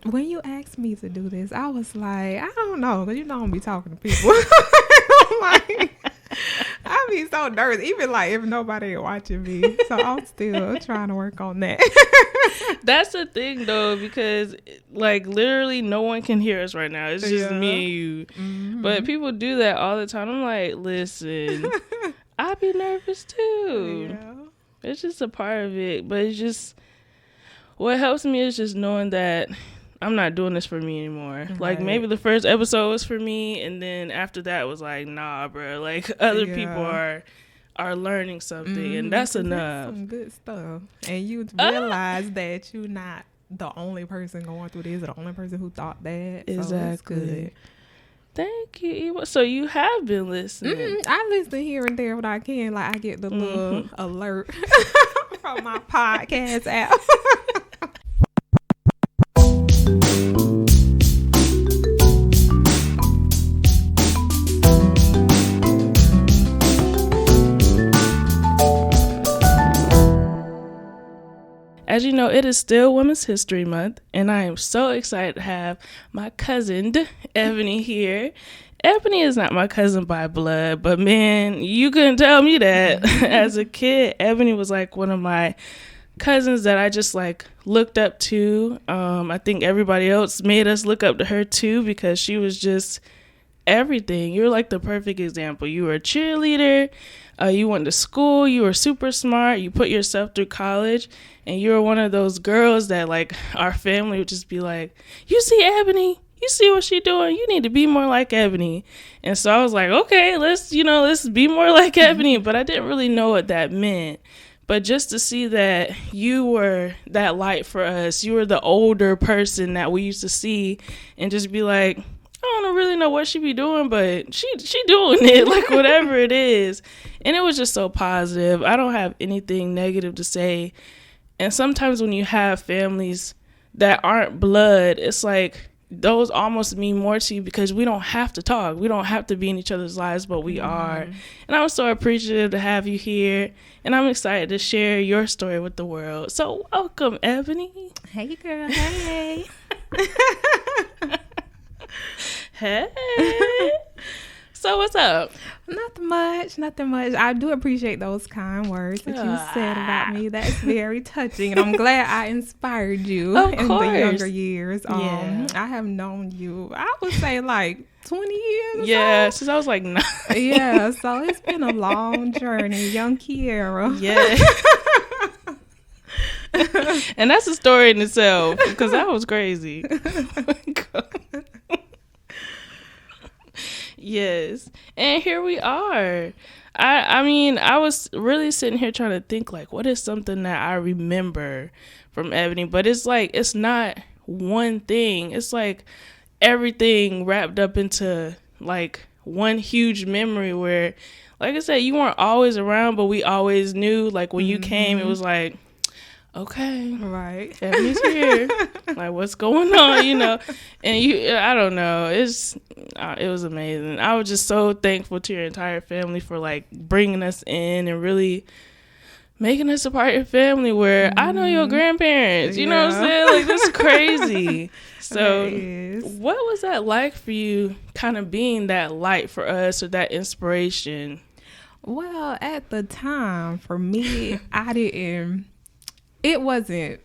when you asked me to do this, I was like, I don't know, because I don't be talking to people. Like, I be so nervous, even like if nobody watching me. So I'm still trying to work on that. That's the thing though, because like literally no one can hear us right now. It's just me and you. Mm-hmm. But people do that all the time. I'm like, listen, I be nervous too. Yeah. It's just a part of it. But it's just, what helps me is just knowing that I'm not doing this for me anymore. Right. Like maybe the first episode was for me, and then after that was like, nah, bro. Like other people are learning something, and that's enough. That's some good stuff. And you realize that you're not the only person going through this, or the only person who thought that. Exactly. So that's good. Thank you. So you have been listening. I listen here and there when I can. Like I get the little alert from my podcast app. As you know, it is still Women's History Month, and I am so excited to have my cousin, Ebony, here. Ebony is not my cousin by blood, but man, you couldn't tell me that. As a kid, Ebony was like one of my cousins that I just like looked up to. I think everybody else made us look up to her too, because she was just everything. You were like the perfect example. You were a cheerleader. You went to school. You were super smart. You put yourself through college. And you were one of those girls that like our family would just be like, you see Ebony? You see what she doing? You need to be more like Ebony. And so I was like, okay, let's be more like Ebony. But I didn't really know what that meant. But just to see that you were that light for us, you were the older person that we used to see and just be like, I don't really know what she be doing, but she doing it, like whatever it is. And it was just so positive. I don't have anything negative to say. And sometimes when you have families that aren't blood, it's like those almost mean more to you because we don't have to talk. We don't have to be in each other's lives, but we are. And I'm so appreciative to have you here. And I'm excited to share your story with the world. So welcome, Ebony. Hey, girl. Hey. Hey. So what's up? Nothing much. I do appreciate those kind words that you said about me. That's very touching. And I'm glad I inspired you in the younger years. I have known you, I would say like 20 years. Yeah, since I was like 9. Yeah, so it's been a long journey. Young Kieara. Yeah. And that's a story in itself because that was crazy. Oh my God. Yes. And here we are. I mean, I was really sitting here trying to think like, what is something that I remember from Ebony? But it's like, it's not one thing. It's like everything wrapped up into like one huge memory where, like I said, you weren't always around, but we always knew, like when you came, it was like, okay, right, Ebony's here. Like, what's going on, you know? And I don't know. It was amazing. I was just so thankful to your entire family for like bringing us in and really making us a part of your family. Where I know your grandparents. You know what I'm saying? Like, this is crazy. So, what was that like for you? Kind of being that light for us or that inspiration? Well, at the time, for me, it wasn't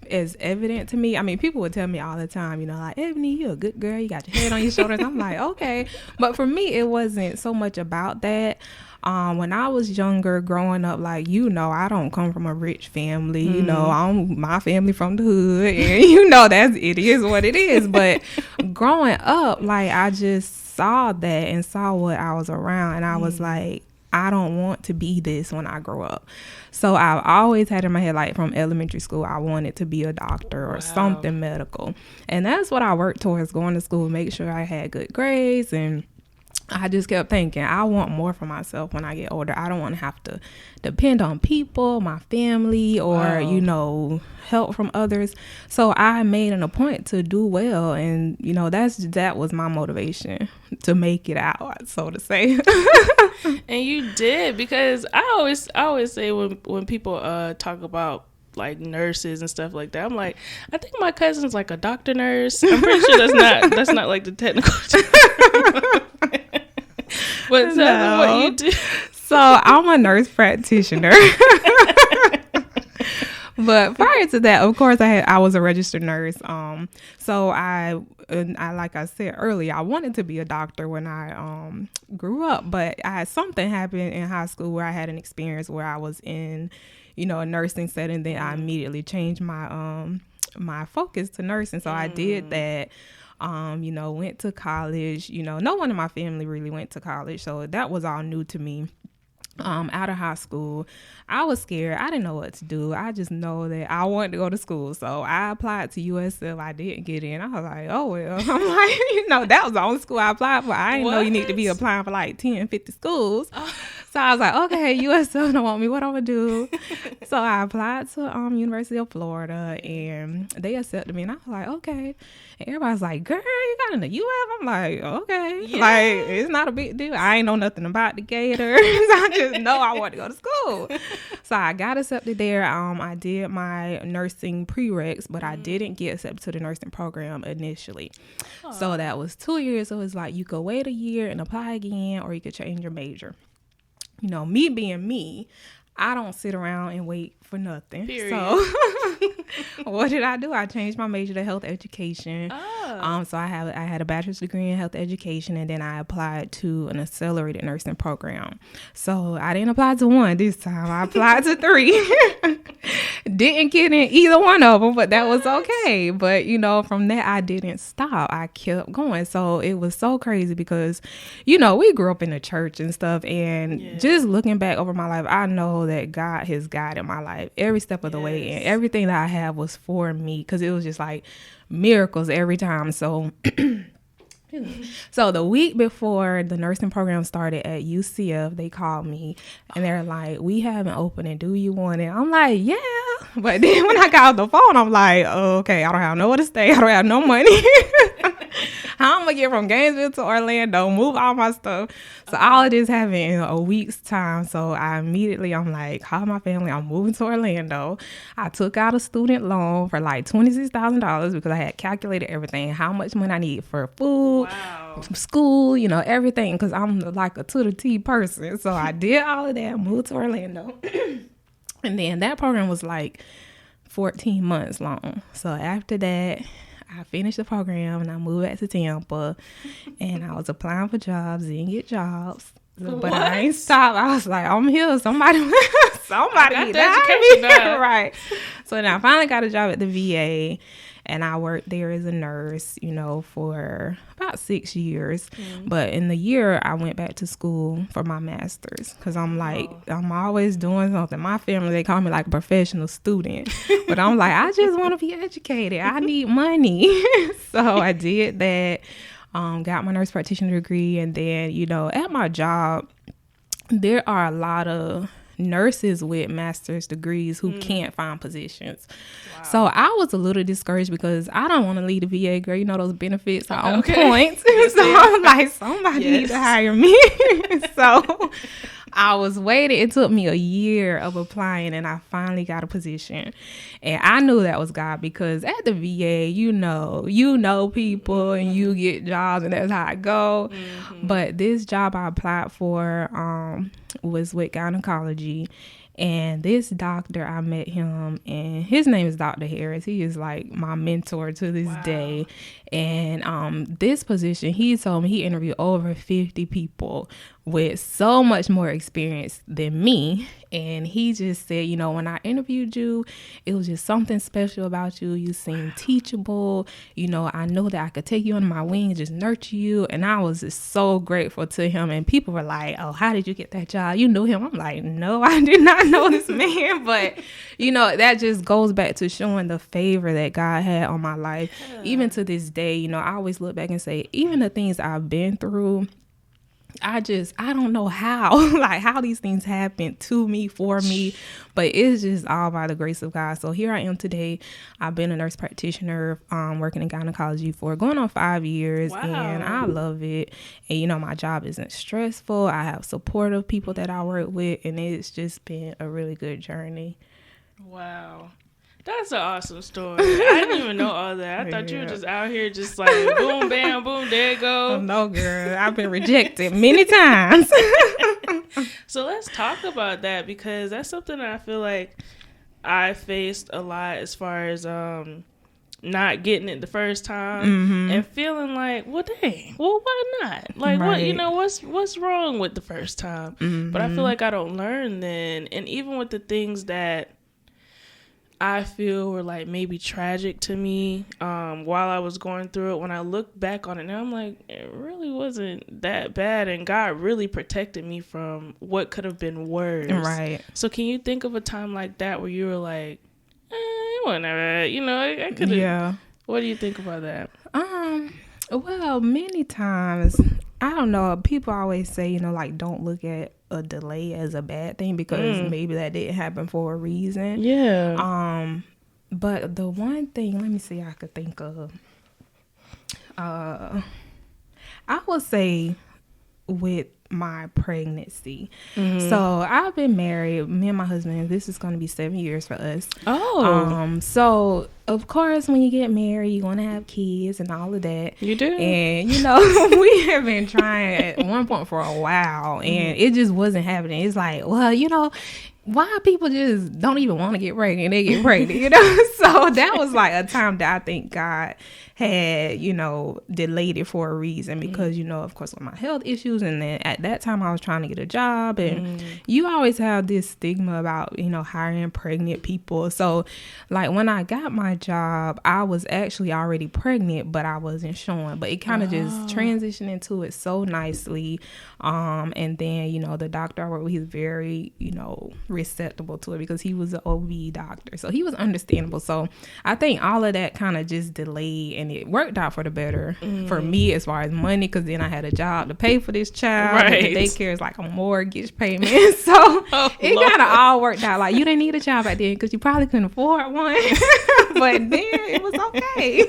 as evident to me. I mean, people would tell me all the time, you know, like, Ebony, you're a good girl. You got your head on your shoulders. I'm like, okay. But for me, it wasn't so much about that. When I was younger, growing up, like, you know, I don't come from a rich family. You know, my family from the hood. And, you know, it is what it is. But growing up, like, I just saw that and saw what I was around. And I was like, I don't want to be this when I grow up. So I've always had in my head, like from elementary school, I wanted to be a doctor or something medical. And that's what I worked towards, going to school, make sure I had good grades. And I just kept thinking, I want more for myself when I get older. I don't want to have to depend on people, my family, or, you know, help from others. So I made an appointment to do well. And, you know, that was my motivation to make it out, so to say. And you did, because I always say when people talk about like nurses and stuff like that. I'm like, I think my cousin's like a doctor nurse. I'm pretty sure that's not like the technical term. But tell me what you do. So I'm a nurse practitioner. But prior to that, of course, I was a registered nurse. So I like I said earlier, I wanted to be a doctor when I grew up, but something happened in high school where I had an experience where I was in, a nursing setting. Then I immediately changed my my focus to nursing. So I did that. Went to college. No one in my family really went to college, so that was all new to me. Out of high school, I was scared. I didn't know what to do. I just know that I wanted to go to school. So I applied to USF. I didn't get in. I was like, oh, well. I'm like, that was the only school I applied for. I didn't know you need to be applying for like 10, 50 schools. So I was like, okay, USF don't want me. What I'm going to do? So I applied to University of Florida, and they accepted me. And I was like, okay. And everybody's like, girl, you got in the UF? I'm like, okay. Yeah. Like, it's not a big deal. I ain't know nothing about the Gators. I just know I want to go to school. So I got accepted there. I did my nursing prereqs, but I didn't get accepted to the nursing program initially. Aww. So that was 2 years. So it's like you could wait a year and apply again, or you could change your major. Me being me, I don't sit around and wait for nothing. Period. So what did I do? I changed my major to health education. Oh. So I had a bachelor's degree in health education, and then I applied to an accelerated nursing program. So I didn't apply to one this time. I applied to 3. Didn't get in either one of them, but that was okay. But from that, I didn't stop. I kept going. So it was so crazy because we grew up in the church and stuff, and just looking back over my life, I know that God has guided my life every step of the way, and everything that I have was for me, because it was just like miracles every time. So so the week before the nursing program started at UCF, they called me and they're like, we have an opening, do you want it? I'm like, yeah. But then when I got off the phone, I'm like, oh, okay, I don't have nowhere to stay, I don't have no money. How I'm gonna get from Gainesville to Orlando, move all my stuff? So all of this happened in a week's time. So I'm like, call my family, I'm moving to Orlando. I took out a student loan for like $26,000 because I had calculated everything, how much money I need for food, school, everything, because I'm like a to the T person. So I did all of that, moved to Orlando. And then that program was like 14 months long. So after that, I finished the program and I moved back to Tampa, and I was applying for jobs, didn't get jobs. But I ain't stopped. I was like, I'm here. Somebody need to hire me. Right. So then I finally got a job at the VA, and I worked there as a nurse, for about 6 years. But in the year, I went back to school for my master's, because I'm like, I'm always doing something. My family, they call me like a professional student. But I'm like, I just want to be educated. I need money. So I did that. Got my nurse practitioner degree, and then, at my job, there are a lot of nurses with master's degrees who can't find positions. Wow. So I was a little discouraged because I don't want to leave the VA, girl. Those benefits are on point. So I'm like, somebody need to hire me. So I was waiting. It took me a year of applying, and I finally got a position. And I knew that was God, because at the VA, you know people, and you get jobs, and that's how I go. But this job I applied for was with gynecology. And this doctor, I met him, and his name is Dr. Harris. He is like my mentor to this day. And this position, he told me he interviewed over 50 people with so much more experience than me. And he just said, when I interviewed you, it was just something special about you. You seemed teachable. I know that I could take you under my wing and just nurture you. And I was just so grateful to him. And people were like, oh, how did you get that job? You knew him? I'm like, no, I did not know this man. But, that just goes back to showing the favor that God had on my life. Even to this day, I always look back and say, even the things I've been through, I don't know how these things happen to me, for me, but it's just all by the grace of God. So here I am today. I've been a nurse practitioner, working in gynecology for going on 5 years. Wow. And I love it. And, my job isn't stressful. I have supportive people that I work with, and it's just been a really good journey. Wow. That's an awesome story. I didn't even know all that. I thought you were just out here just like boom, bam, boom, there you go. Oh, no, girl. I've been rejected many times. So let's talk about that, because that's something that I feel like I faced a lot as far as not getting it the first time and feeling like, well, dang, well, why not? Like, what, you know, what's wrong with the first time? But I feel like I don't learn then. And even with the things that I feel were like maybe tragic to me while I was going through it, when I look back on it now, I'm like, it really wasn't that bad, and God really protected me from what could have been worse. Right. So can you think of a time like that where you were like, whatever, you know, I could have. Yeah. What do you think about that? Well, many times, I don't know, people always say, you know, like, don't look at a delay as a bad thing, because maybe that didn't happen for a reason. Yeah. But the one thing, let me see, I could think of, I would say with my pregnancy. So I've been married, me and my husband, this is going to be 7 years for us. So of course when you get married, you want to have kids and all of that. You do. And you know, we have been trying at one point for a while, and it just wasn't happening. It's like, well, you know, why people just don't even want to get pregnant, they get pregnant, you know? So that was like a time that I think God had, you know, delayed it for a reason, because, you know, of course, with my health issues, and then at that time I was trying to get a job, and you always have this stigma about, you know, hiring pregnant people. So like when I got my job, I was actually already pregnant, but I wasn't showing, but it kind of just transitioned into it so nicely. And then, you know, the doctor I worked with, he's very, you know, receptive to it, because he was an OB doctor, so he was understandable. So I think all of that kind of just delayed, and it worked out for the better for me as far as money, because then I had a job to pay for this child, and the daycare is like a mortgage payment. So it kind of all worked out. Like, you didn't need a job back then because you probably couldn't afford one, but then it was okay.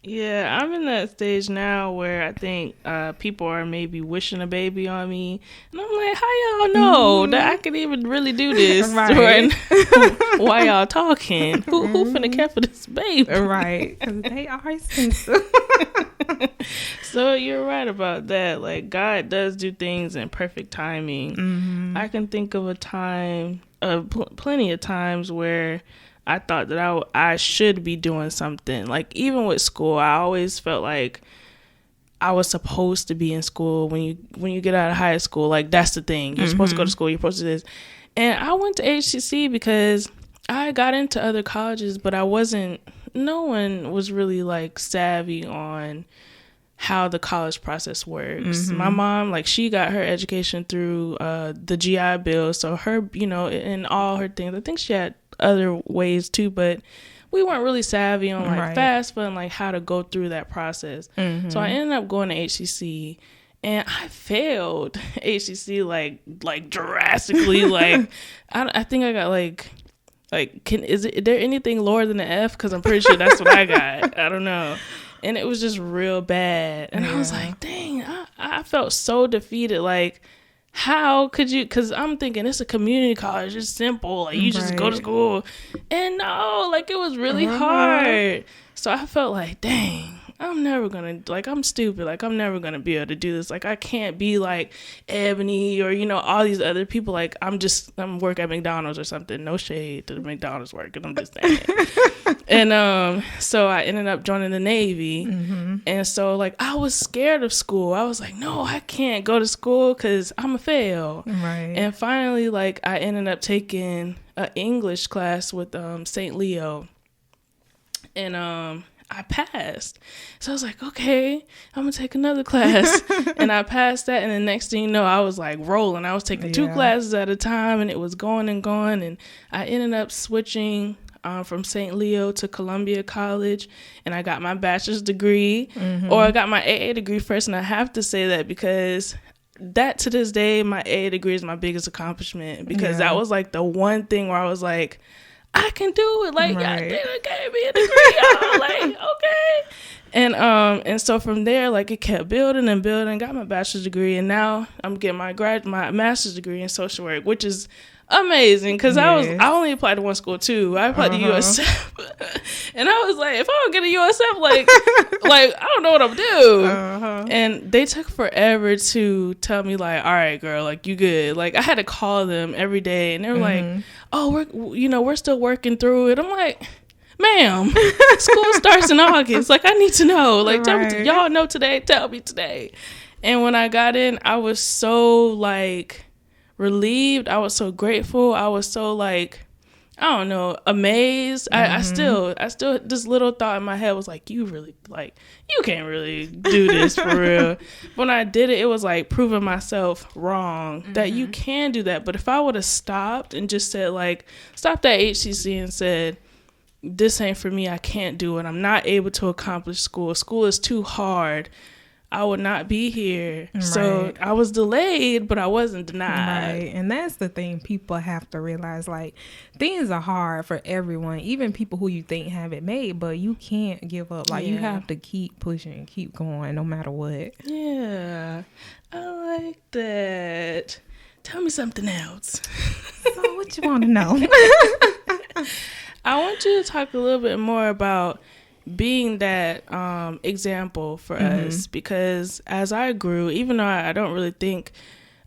Yeah, I'm in that stage now where I think people are maybe wishing a baby on me. And I'm like, how y'all know that I can even really do this? Right. Why y'all talking? Who finna care for this baby? Right. Because they are expensive. So you're right about that. Like, God does do things in perfect timing. I can think of a time, plenty of times where I thought that I should be doing something. Like, even with school, I always felt like I was supposed to be in school. When you get out of high school, like, that's the thing. You're supposed to go to school. You're supposed to do this. And I went to HCC because I got into other colleges, but no one was really, like, savvy on how the college process works. My mom, like, she got her education through the GI Bill. So her, you know, in all her things, I think she had other ways too, but we weren't really savvy on like FAFSA and like how to go through that process. So I ended up going to HCC, and I failed HCC like drastically. Like I think I got like is there anything lower than an F? Because I'm pretty sure that's what I got. I don't know. And it was just real bad, and I was like, dang, I felt so defeated. Like, how could you? Because I'm thinking it's a community college. It's simple. Like, you just go to school. And no, like, it was really hard. So I felt like, dang, I'm never going to, like, I'm stupid. Like, I'm never going to be able to do this. Like, I can't be like Ebony or, you know, all these other people. Like, I'm work at McDonald's or something. No shade to the McDonald's work. And I'm just saying. And so I ended up joining the Navy. And so, like, I was scared of school. I was like, no, I can't go to school because I'm going to fail. And finally, like, I ended up taking an English class with St. Leo. And I passed. So I was like, okay, I'm going to take another class. And I passed that. And the next thing you know, I was like rolling. I was taking 2 classes at a time, and it was going and going. And I ended up switching from St. Leo to Columbia College, and I got my bachelor's degree, or I got my AA degree first. And I have to say that because that to this day, my AA degree is my biggest accomplishment, because that was like the one thing where I was like, I can do it. Like, I gave me a degree. I was like, okay. And so from there, like, it kept building and building. Got my bachelor's degree, and now I'm getting my master's degree in social work, which is amazing, because Yes. I only applied to one school too. I applied to USF, and I was like, if I don't get a USF, like I don't know what I'm do. And they took forever to tell me, like, all right, girl, like, you good. Like, I had to call them every day, and they were like, oh, we're still working through it. I'm like, ma'am, school starts in August. Like, I need to know. Like, tell me, y'all know today. Tell me today. And when I got in, I was so, like, relieved. I was so grateful. I was so, like, I don't know, amazed. I still, this little thought in my head was like, you really, like, you can't really do this for real. When I did it, it was like proving myself wrong that you can do that. But if I would have stopped and just said, like, stopped at HCC and said, this ain't for me, I can't do it, I'm not able to accomplish school is too hard, I would not be here. Right. So I was delayed, but I wasn't denied. Right. And that's the thing people have to realize, like, things are hard for everyone, even people who you think have it made, but you can't give up. Like, you have to keep pushing, keep going, no matter what. Yeah, I like that. Tell me something else. So what you want to know? I want you to talk a little bit more about being that example for us, because as I grew, even though I don't really think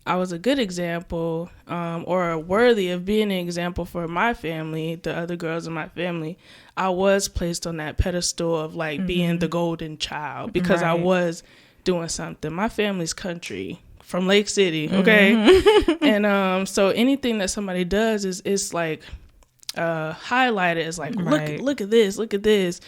I was a good example or worthy of being an example for my family, the other girls in my family, I was placed on that pedestal of, like, being the golden child because I was doing something. My family's country from Lake City, okay? And so anything that somebody does is like highlighted as like, look at this.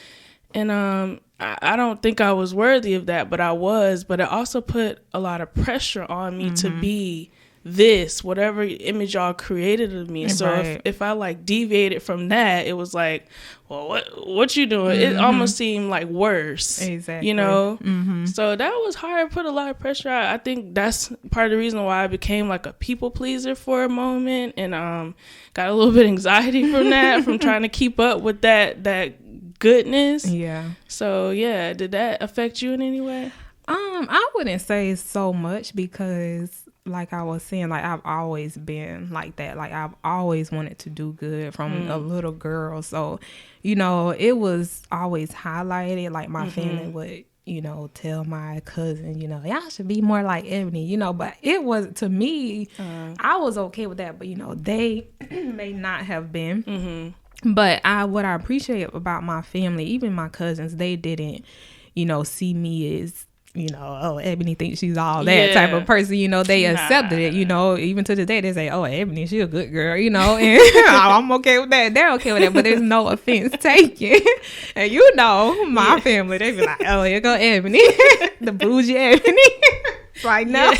And I don't think I was worthy of that, but I was. But it also put a lot of pressure on me to be this, whatever image y'all created of me. So if I, like, deviated from that, it was like, well, what you doing? It almost seemed like worse. Exactly. You know? So that was hard. Put a lot of pressure. I think that's part of the reason why I became, like, a people pleaser for a moment, and got a little bit of anxiety from that, from trying to keep up with that goodness. Yeah. So yeah, did that affect you in any way? I wouldn't say so much, because like I was saying, like, I've always been like that. Like, I've always wanted to do good from a little girl. So, you know, it was always highlighted. Like, my family would, you know, tell my cousin, you know, y'all should be more like Ebony, you know, but it was, to me, I was okay with that, but, you know, they may not have been. But what I appreciate about my family, even my cousins, they didn't, you know, see me as, you know, oh, Ebony thinks she's all that type of person. You know, they accepted it. You know, even to this day, they say, oh, Ebony, she a good girl, you know, and I'm okay with that. They're okay with that, but there's no offense taken. And you know, my family, they be like, oh, here go Ebony, the bougie Ebony. Like, no.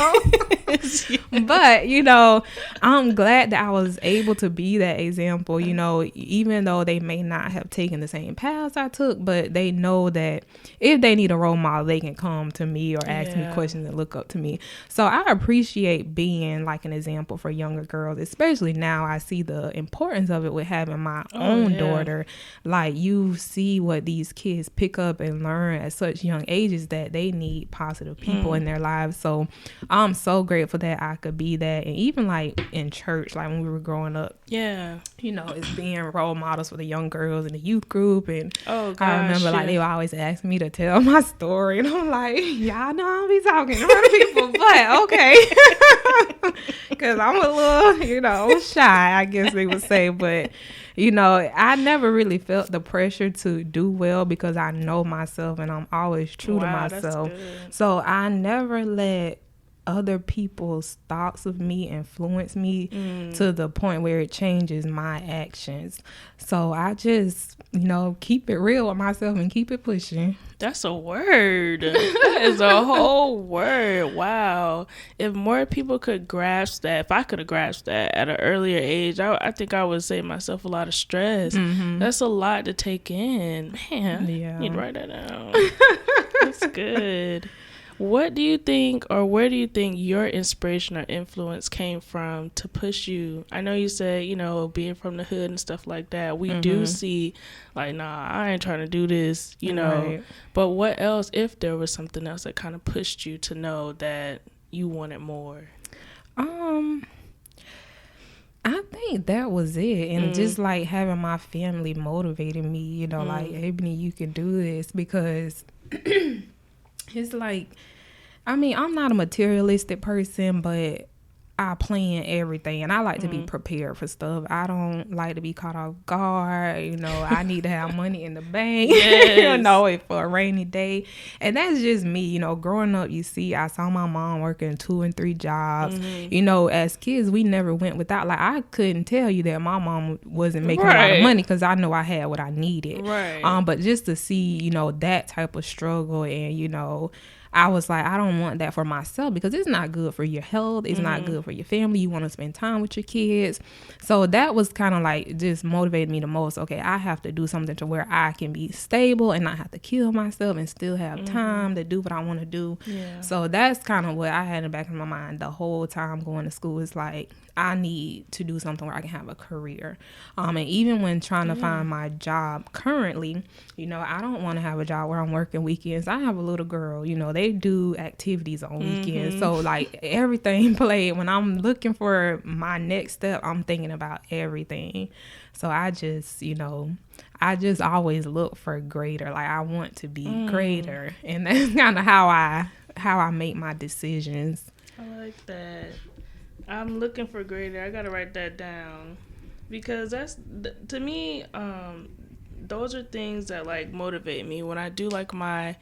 But, you know, I'm glad that I was able to be that example, you know, even though they may not have taken the same paths I took, but they know that if they need a role model, they can come to me or ask me questions and look up to me. So I appreciate being like an example for younger girls, especially now. I see the importance of it with having my own daughter. Like, you see what these kids pick up and learn at such young ages, that they need positive people in their lives. So I'm so grateful that I could be that. And even like in church, like when we were growing up, you know, it's being role models for the young girls in the youth group. And I remember like they would always ask me to tell my story, and I'm like, y'all know I don't be talking to other people, but okay, because I'm a little, you know, shy, I guess they would say. But you know, I never really felt the pressure to do well, because I know myself and I'm always true to myself. So I never let other people's thoughts of me influence me to the point where it changes my actions. So I just, you know, keep it real with myself and keep it pushing. That's a word. That is a whole word. Wow. If more people could grasp that, if I could have grasped that at an earlier age, I think I would save myself a lot of stress. That's a lot to take in. Man, I need to write that down. That's good. What do you think, or where do you think your inspiration or influence came from to push you? I know you said, you know, being from the hood and stuff like that. We do see, like, nah, I ain't trying to do this, you know. But what else, if there was something else that kind of pushed you to know that you wanted more? I think that was it. And just like having my family motivating me, you know, like, Ebony, you can do this, because it's like, I mean, I'm not a materialistic person, but I plan everything, and I like to be prepared for stuff. I don't like to be caught off guard. You know, I need to have money in the bank, you know, for a rainy day. And that's just me. You know, growing up, you see, I saw my mom working 2 and 3 jobs. You know, as kids, we never went without. Like, I couldn't tell you that my mom wasn't making a lot of money, because I know I had what I needed. But just to see, you know, that type of struggle, and, you know, I was like, I don't want that for myself, because it's not good for your health. It's not good for your family. You want to spend time with your kids. So that was kind of like just motivated me the most. Okay, I have to do something to where I can be stable and not have to kill myself and still have time to do what I want to do. So that's kind of what I had in the back of my mind the whole time going to school. Is like, I need to do something where I can have a career. And even when trying to find my job currently, you know, I don't want to have a job where I'm working weekends. I have a little girl, you know, they do activities on weekends. So like, everything played. When I'm looking for my next step, I'm thinking about everything. So I just, you know, I just always look for greater. Like, I want to be greater. And that's kind of how I make my decisions. I like that. I'm looking for greater. I gotta write that down, because that's, to me, those are things that like motivate me when I do like my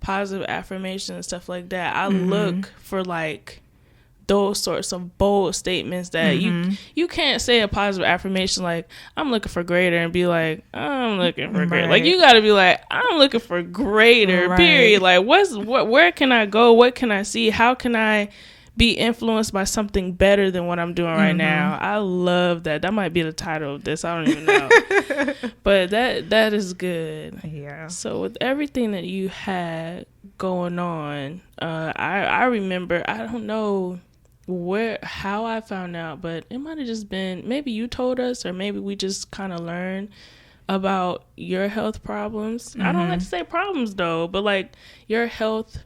positive affirmation and stuff like that. I look for like those sorts of bold statements that you can't say a positive affirmation like, I'm looking for greater, and be like, I'm looking for greater. Like, you gotta be like, I'm looking for greater, period. Like, where can I go? What can I see? How can I be influenced by something better than what I'm doing right now? I love that. That might be the title of this. I don't even know. But that is good. Yeah. So with everything that you had going on, I remember, I don't know how I found out, but it might have just been, maybe you told us, or maybe we just kind of learned about your health problems. I don't like to say problems though, but like your health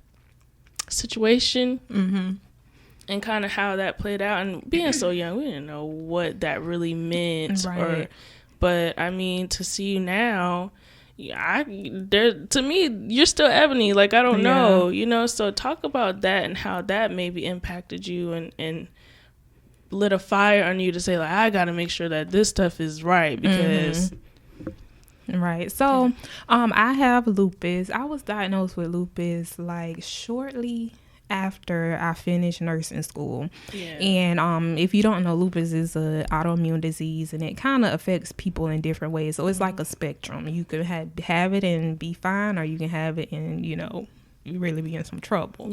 situation. And kind of how that played out. And being so young, we didn't know what that really meant. But I mean, to see you now, to me, you're still Ebony. Like, I don't know, you know. So talk about that and how that maybe impacted you and lit a fire on you to say, like, I got to make sure that this stuff is right, because. Right. So, I have lupus. I was diagnosed with lupus like shortly after I finished nursing school. And if you don't know, lupus is an autoimmune disease, and it kind of affects people in different ways. So it's like a spectrum. You can have it and be fine, or you can have it and, you know, you really be in some trouble.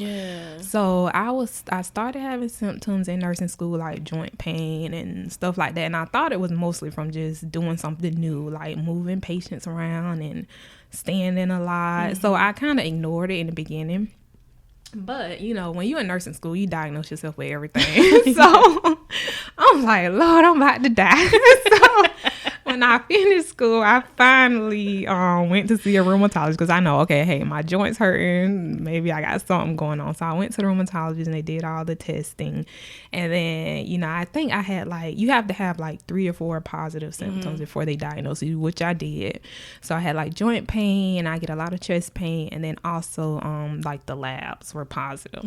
So I started having symptoms in nursing school, like joint pain and stuff like that, and I thought it was mostly from just doing something new, like moving patients around and standing a lot. So I kind of ignored it in the beginning. But, you know, when you're in nursing school, you diagnose yourself with everything. So I'm like, Lord, I'm about to die. So when I finished school, I finally went to see a rheumatologist, because I know, okay, hey, my joints hurting. Maybe I got something going on. So I went to the rheumatologist, and they did all the testing. And then, you know, I think I had like, you have to have like 3 or 4 positive symptoms before they diagnose you, which I did. So I had like joint pain, I get a lot of chest pain, and then also like the labs were positive.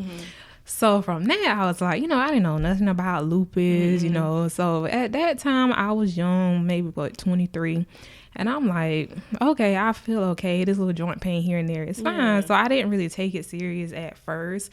So from there, I was like, you know, I didn't know nothing about lupus, you know. So at that time, I was young, maybe 23. And I'm like, okay, I feel okay. This little joint pain here and there is fine. So I didn't really take it serious at first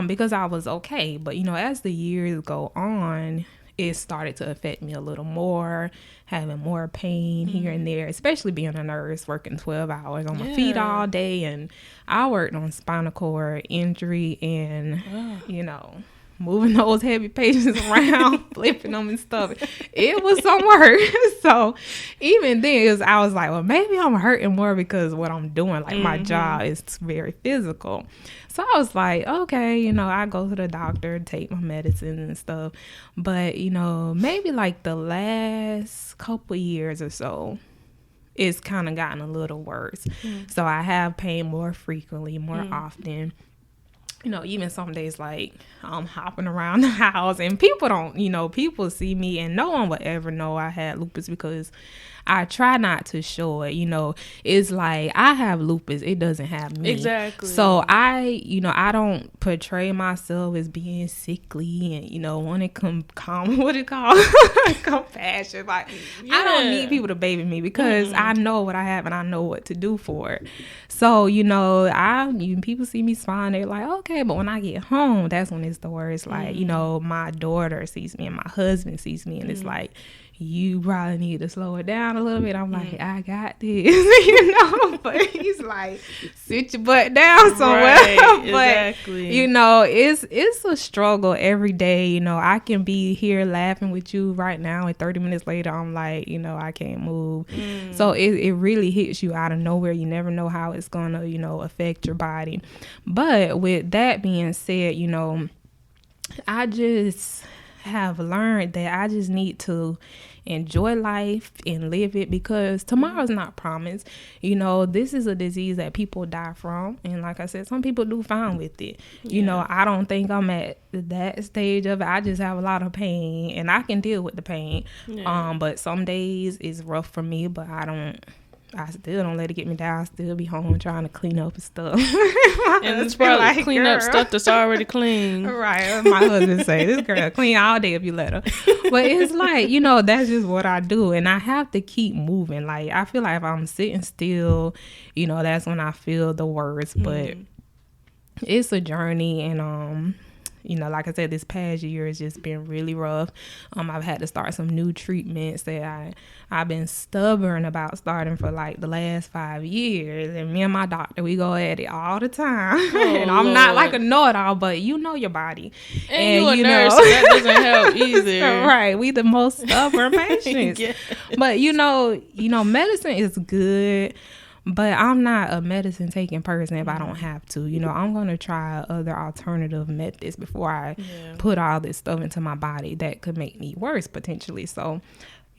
because I was okay. But, you know, as the years go on, it started to affect me a little more, having more pain here and there, especially being a nurse, working 12 hours on my feet all day. And I worked on spinal cord injury and, you know, moving those heavy patients around, flipping them and stuff. It was some work. So even then, I was like, well, maybe I'm hurting more because of what I'm doing. Like my job is very physical. So I was like, okay, you know, I go to the doctor, take my medicine and stuff. But, you know, maybe like the last couple years or so, it's kind of gotten a little worse. So I have pain more frequently, more often. even some days like I'm hopping around the house and people don't, people see me and no one would ever know I had lupus because I try not to show it. It's like I have lupus, it doesn't have me. Exactly. So I don't portray myself as being sickly and want to what it called compassion. Like I don't need people to baby me because I know what I have and I know what to do for it. So people see me smiling, they're like, okay, but when I get home, that's when it's the worst. Like my daughter sees me and my husband sees me and it's like, you probably need to slow it down a little bit. I'm like, I got this, but he's like, sit your butt down somewhere. Right, but exactly. It's a struggle every day. I can be here laughing with you right now and 30 minutes later I'm like, I can't move. So it really hits you out of nowhere. You never know how it's gonna affect your body. But with that being said, I just have learned that I just need to enjoy life and live it because tomorrow's not promised. This is a disease that people die from, and like I said, some people do fine with it. I don't think I'm at that stage of it. I just have a lot of pain and I can deal with the pain. But some days it's rough for me, but I still don't let it get me down. I still be home trying to clean up and stuff. And it's probably like, clean up stuff that's already clean. Right. My husband say, this girl clean all day if you let her. But it's like, that's just what I do. And I have to keep moving. Like, I feel like if I'm sitting still, that's when I feel the worst. But it's a journey. And, like I said, this past year has just been really rough. I've had to start some new treatments that I've been stubborn about starting for like the last 5 years. And me and my doctor, we go at it all the time. And I'm not like a know-it-all, but your body. And you a nurse, so that doesn't help either. Right. We the most stubborn patients. Yes. But, medicine is good. But I'm not a medicine taking person if I don't have to. I'm going to try other alternative methods before I put all this stuff into my body that could make me worse potentially. So,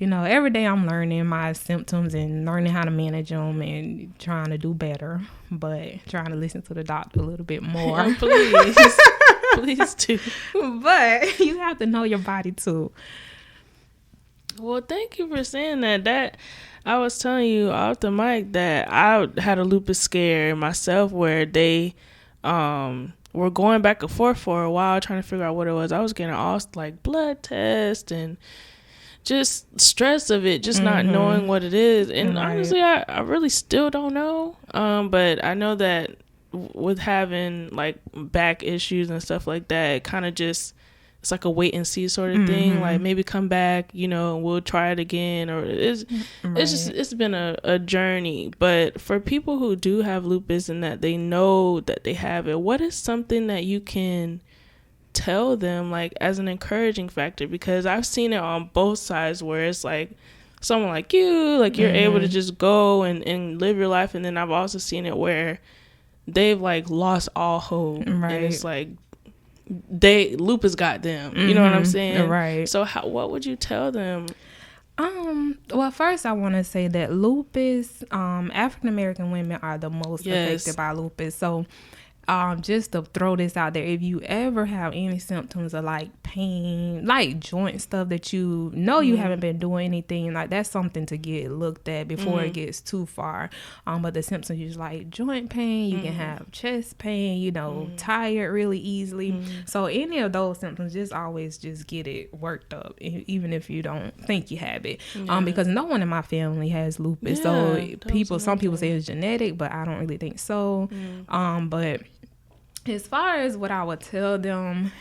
every day I'm learning my symptoms and learning how to manage them and trying to do better, but trying to listen to the doctor a little bit more. Please. Please do. But you have to know your body too. Well, thank you for saying that. I was telling you off the mic that I had a lupus scare myself where they were going back and forth for a while trying to figure out what it was. I was getting all like blood tests and just stress of it, just not knowing what it is. And honestly, I really still don't know. But I know that with having like back issues and stuff like that, it kind of just, it's like a wait and see sort of thing. Like maybe come back, and we'll try it again. Or it's been a journey. But for people who do have lupus and that they know that they have it, what is something that you can tell them like as an encouraging factor? Because I've seen it on both sides where it's like someone like you, like you're able to just go and live your life. And then I've also seen it where they've like lost all hope. And it's like, lupus got them, you know what I'm saying? Right. So what would you tell them? Well, first I want to say that lupus, African American women are the most affected by lupus. So just to throw this out there, if you ever have any symptoms of like pain, like joint stuff that you haven't been doing anything, like that's something to get looked at before it gets too far. But the symptoms is like joint pain, you can have chest pain, tired really easily. So any of those symptoms, just always just get it worked up, even if you don't think you have it. Because no one in my family has lupus. So some people say it's genetic, but I don't really think so. But as far as what I would tell them,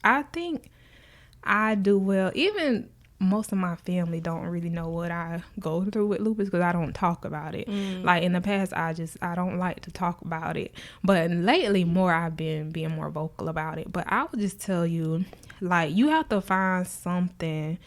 I think I do well. Even most of my family don't really know what I go through with lupus because I don't talk about it. Like in the past, I don't like to talk about it. But lately more, I've been being more vocal about it. But I would just tell you, like, you have to find something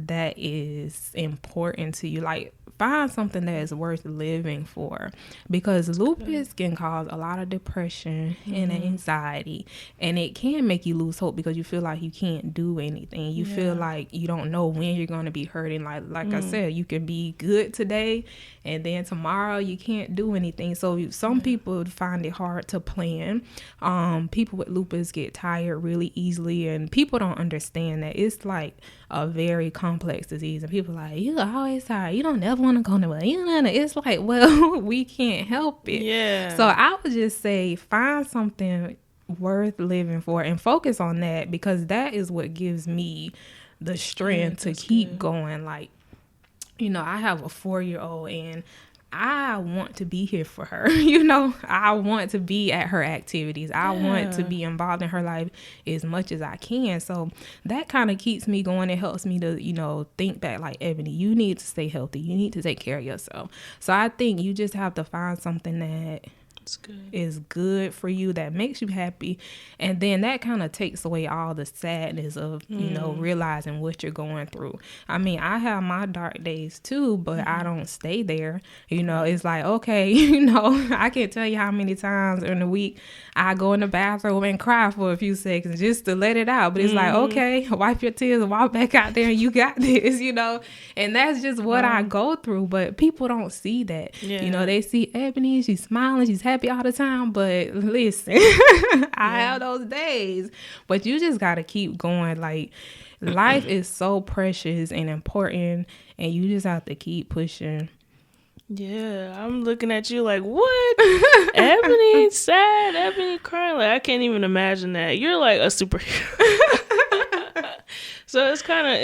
that is important to you. Like, find something that is worth living for, because lupus can cause a lot of depression and anxiety, and it can make you lose hope because you feel like you can't do anything. You feel like you don't know when you're going to be hurting. Like I said, you can be good today and then tomorrow you can't do anything. So some people find it hard to plan. People with lupus get tired really easily, and people don't understand that it's like a very complex disease, and people are like, you always tired, you don't ever want to go nowhere, it's like, well, we can't help it. So I would just say find something worth living for and focus on that, because that is what gives me the strength to keep going. Like, I have a 4-year-old, and I want to be here for her. I want to be at her activities. I want to be involved in her life as much as I can. So that kind of keeps me going. It helps me to, think back, like, Ebony, you need to stay healthy. You need to take care of yourself. So I think you just have to find something that is good for you, that makes you happy, and then that kind of takes away all the sadness of realizing what you're going through. I mean, I have my dark days too, but I don't stay there. It's like, okay, I can't tell you how many times in a week I go in the bathroom and cry for a few seconds just to let it out. But it's like, okay, wipe your tears and walk back out there and you got this, and that's just what I go through. But people don't see that. They see Ebony, she's smiling, she's happy all the time, but listen, I have those days, but you just got to keep going. Like, life is so precious and important, and you just have to keep pushing. I'm looking at you like, what? Ebony sad, Ebony crying. Like, I can't even imagine that. You're like a superhero. So it's kind of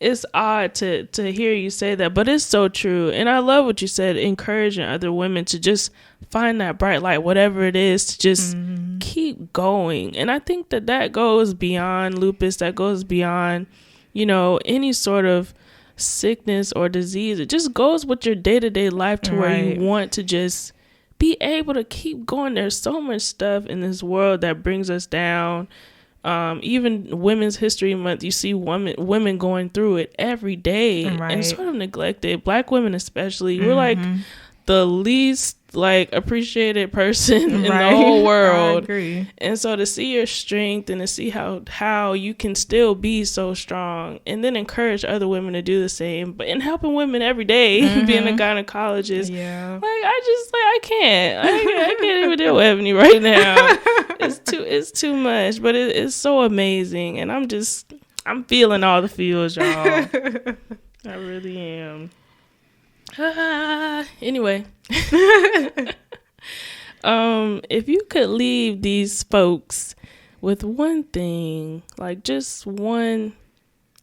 it's odd to hear you say that, but it's so true. And I love what you said, encouraging other women to just find that bright light, whatever it is, to just keep going. And I think that goes beyond lupus, that goes beyond, any sort of sickness or disease. It just goes with your day-to-day life to where you want to just be able to keep going. There's so much stuff in this world that brings us down. Even Women's History Month, you see women going through it every day and sort of neglected. Black women especially, we're like the least appreciated person in the whole world. I agree. And so to see your strength and to see how you can still be so strong, and then encourage other women to do the same, but in helping women every day, being a gynecologist, I can't even deal with Ebony right now. It's too much, but it's so amazing, and I'm feeling all the feels, y'all. I really am. Anyway, if you could leave these folks with one thing, like just one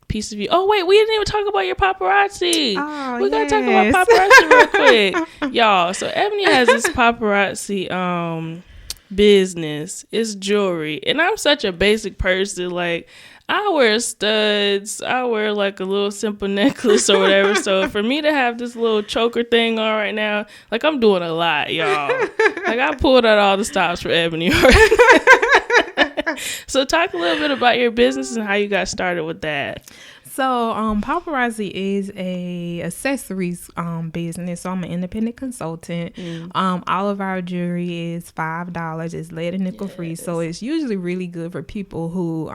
piece of you. Oh wait, we didn't even talk about your paparazzi. We gotta talk about paparazzi real quick, y'all. So Ebony has this paparazzi business. It's jewelry, and I'm such a basic person. Like, I wear studs, I wear like a little simple necklace or whatever. So for me to have this little choker thing on right now, like, I'm doing a lot, y'all. Like, I pulled out all the stops for Ebony. So talk a little bit about your business and how you got started with that. So paparazzi is a accessories business. So I'm an independent consultant. All of our jewelry is $5. It's lead and nickel free. So it's usually really good for people who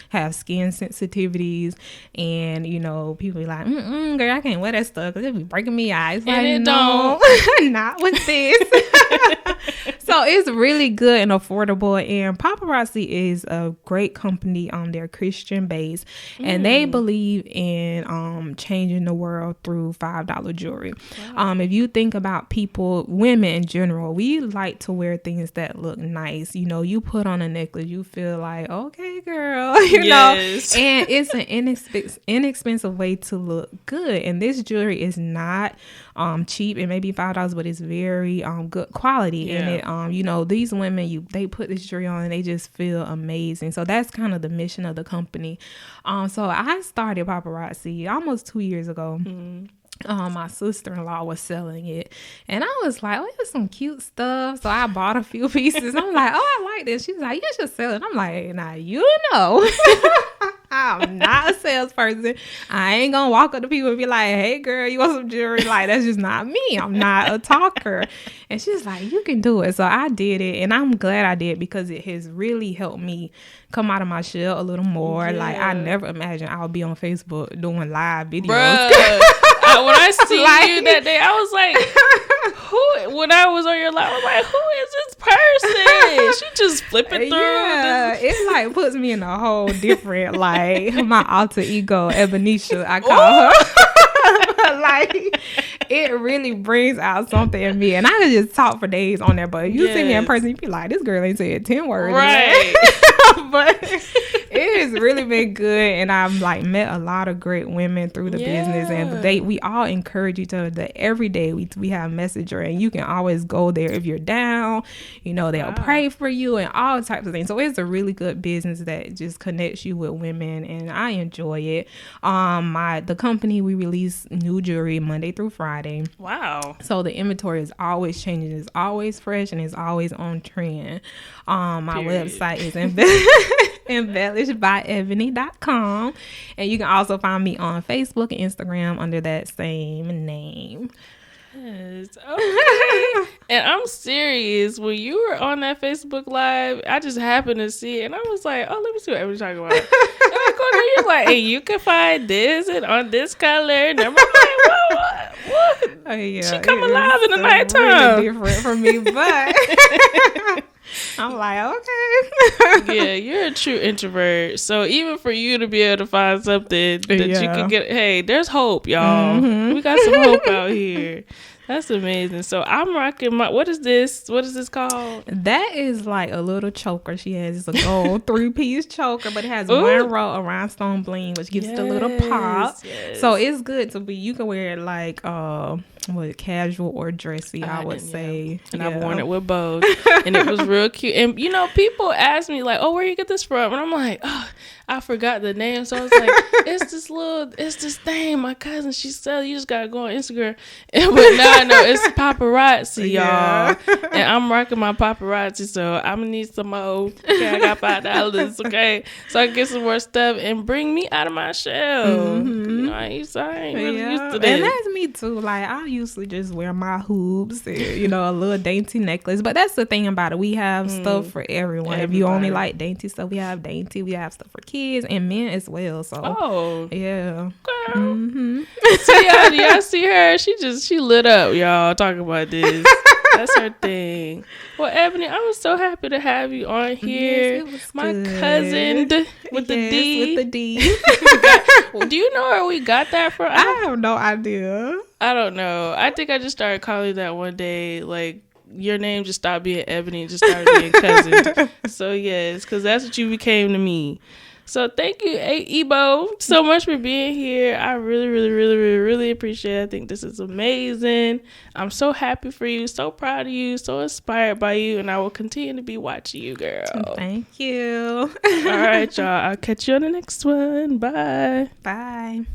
have skin sensitivities, and people be like, girl, I can't wear that stuff because it be breaking me eyes. And it don't. Not with this. So it's really good and affordable. And paparazzi is a great company. They're Christian based, and they believe in changing the world through $5 jewelry. Wow. If you think about people, women in general, we like to wear things that look nice. You put on a necklace, you feel like, okay, girl, you know, and it's an inexpensive way to look good. And this jewelry is not cheap. It may be $5, but it's very good quality. And it, these women, they put this jewelry on and they just feel amazing. So that's kind of the mission of the company. So I started paparazzi almost 2 years ago. My sister-in-law was selling it, and I was like, oh, there's some cute stuff. So I bought a few pieces. I'm like, oh, I like this. She's like, you should sell it. I'm like, now I'm not a salesperson. I ain't gonna walk up to people and be like, hey girl, you want some jewelry? Like, that's just not me. I'm not a talker. And she's like, you can do it. So I did it, and I'm glad I did, because it has really helped me come out of my shell a little more. Yeah. Like, I never imagined I would be on Facebook doing live videos. When I see you that day, I was like, who? When I was on your live, I was like, who is this person? She just flipping through. Yeah, it like puts me in a whole different, like, my alter ego, Ebonycia, I call her. Like, it really brings out something in me, and I could just talk for days on there. But if you see me in person, you be like, this girl ain't said 10 words, right? But it has really been good, and I've like met a lot of great women through the business, and we all encourage each other. That every day we have Messenger, and you can always go there if you're down. You know, they'll pray for you and all types of things. So it's a really good business that just connects you with women, and I enjoy it. The company, we release new jewelry Monday through Friday. Wow. So the inventory is always changing, it's always fresh, and it's always on trend. My website is embellishedbyebony.com, and you can also find me on Facebook and Instagram under that same name. Yes. Okay. And I'm serious. When you were on that Facebook Live, I just happened to see it, and I was like, "Oh, let me see what everybody's talking about." And I go there, you're like, "Hey, you can find this and on this color." And I'm like, "What? Oh, yeah, she come alive in the nighttime." Really different for me, but I'm like, okay. Yeah, you're a true introvert. So even for you to be able to find something that you can get, hey, there's hope, y'all. Mm-hmm. We got some hope out here. That's amazing. So I'm rocking what is this? What is this called? That is like a little choker she has. It's a gold 3-piece choker, but it has one row of rhinestone bling, which gives it a little pop. Yes. So it's good to be, you can wear it like casual or dressy, I would say. And I've worn it with both, and it was real cute. And you know, people ask me like, "Oh, where you get this from?" And I'm like, "Oh, I forgot the name." So I was like, it's this thing my cousin, she said, you just gotta go on Instagram. But now I know it's paparazzi, y'all. And I'm rocking my paparazzi, so I'm gonna need some more. Okay, I got $5. Okay, so I can get some more stuff and bring me out of my shell. Mm-hmm. You know, I ain't really used to that. And that's me too. Like, I usually just wear my hoops and, you know, a little dainty necklace. But that's the thing about it. We have stuff for everyone. If you only like dainty stuff, we have dainty. We have stuff for kids and men as well. So yeah. Girl. Mm-hmm. So y'all see her? She lit up, y'all, talking about this. That's her thing. Well, Ebony, I was so happy to have you on here. Yes, my good. Cousin with the D. With the D. Do you know where we got that from? I have no idea. I don't know. I think I just started calling you that one day. Like, your name just stopped being Ebony and just started being Cousin. So, yes, because that's what you became to me. So thank you, Ebo, so much for being here. I really, really, really, really, really appreciate it. I think this is amazing. I'm so happy for you, so proud of you, so inspired by you, and I will continue to be watching you, girl. Thank you. All right, y'all. I'll catch you on the next one. Bye. Bye.